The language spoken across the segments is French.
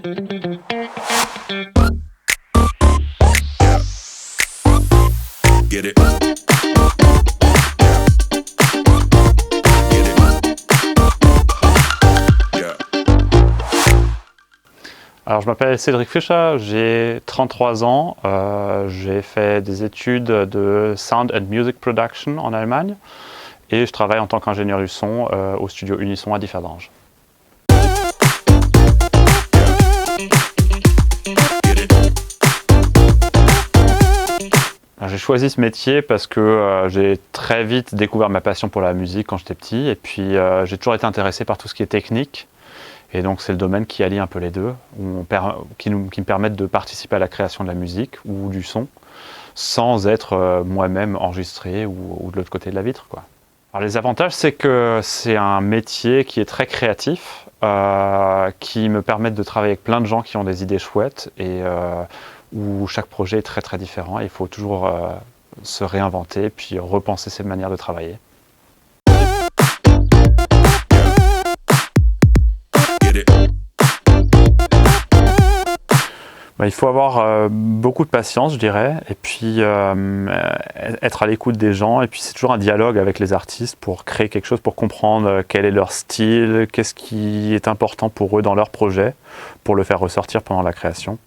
Get it. Get it. Yeah. Alors, je m'appelle Cédric Fischer, j'ai 33 ans, j'ai fait des études de Sound and Music Production en Allemagne et je travaille en tant qu'ingénieur du son au studio Unison à Differdange. J'ai choisi ce métier parce que j'ai très vite découvert ma passion pour la musique quand j'étais petit et puis j'ai toujours été intéressé par tout ce qui est technique. Et donc c'est le domaine qui allie un peu les deux, qui me permettent de participer à la création de la musique ou du son sans être moi-même enregistré ou de l'autre côté de la vitre, quoi. Alors les avantages, c'est que c'est un métier qui est très créatif, qui me permet de travailler avec plein de gens qui ont des idées chouettes et où chaque projet est très très différent. Il faut toujours se réinventer puis repenser ses manières de travailler. Il faut avoir beaucoup de patience, je dirais, et puis être à l'écoute des gens. Et puis c'est toujours un dialogue avec les artistes pour créer quelque chose, pour comprendre quel est leur style, qu'est-ce qui est important pour eux dans leur projet, pour le faire ressortir pendant la création.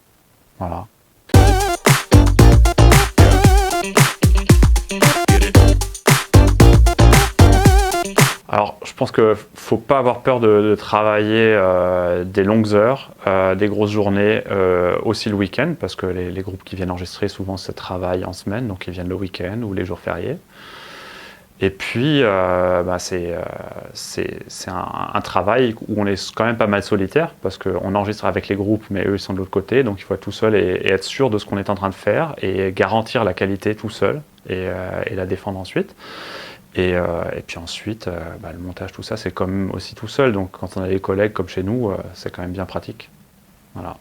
Voilà. Alors, je pense qu'il ne faut pas avoir peur de travailler des longues heures, des grosses journées, aussi le week-end, parce que les groupes qui viennent enregistrer souvent se travaillent en semaine, donc ils viennent le week-end ou les jours fériés. Et puis, c'est un travail où on est quand même pas mal solitaire, parce qu'on enregistre avec les groupes, mais eux ils sont de l'autre côté, donc il faut être tout seul et être sûr de ce qu'on est en train de faire, et garantir la qualité tout seul, et la défendre ensuite. Et puis ensuite, le montage, tout ça, c'est quand même aussi tout seul. Donc quand on a des collègues comme chez nous, c'est quand même bien pratique. Voilà.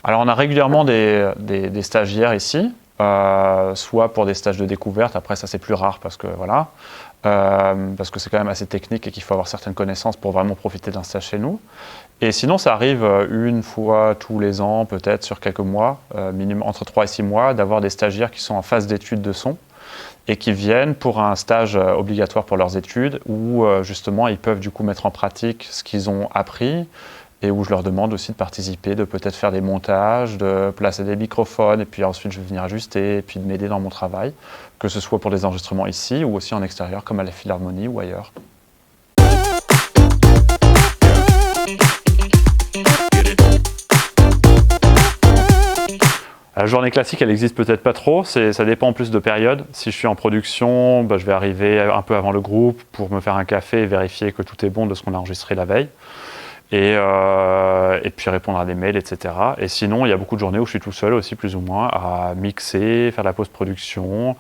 Alors on a régulièrement des stagiaires ici, soit pour des stages de découverte. Après ça c'est plus rare parce que voilà, parce que c'est quand même assez technique et qu'il faut avoir certaines connaissances pour vraiment profiter d'un stage chez nous. Et sinon, ça arrive une fois tous les ans, peut-être sur quelques mois, minimum entre 3 et 6 mois, d'avoir des stagiaires qui sont en phase d'études de son et qui viennent pour un stage obligatoire pour leurs études où justement ils peuvent du coup mettre en pratique ce qu'ils ont appris et où je leur demande aussi de participer, de peut-être faire des montages, de placer des microphones et puis ensuite je vais venir ajuster et puis de m'aider dans mon travail, que ce soit pour des enregistrements ici ou aussi en extérieur comme à la Philharmonie ou ailleurs. La journée classique, elle n'existe peut-être pas trop, ça dépend en plus de période. Si je suis en production, je vais arriver un peu avant le groupe pour me faire un café et vérifier que tout est bon de ce qu'on a enregistré la veille. Et puis répondre à des mails, etc. Et sinon, il y a beaucoup de journées où je suis tout seul aussi, plus ou moins, à mixer, faire la post-production,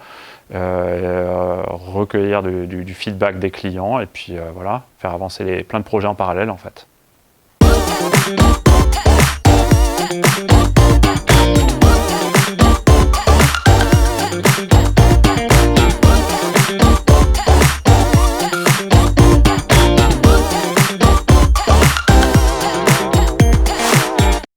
recueillir du feedback des clients et puis voilà, faire avancer plein de projets en parallèle en fait.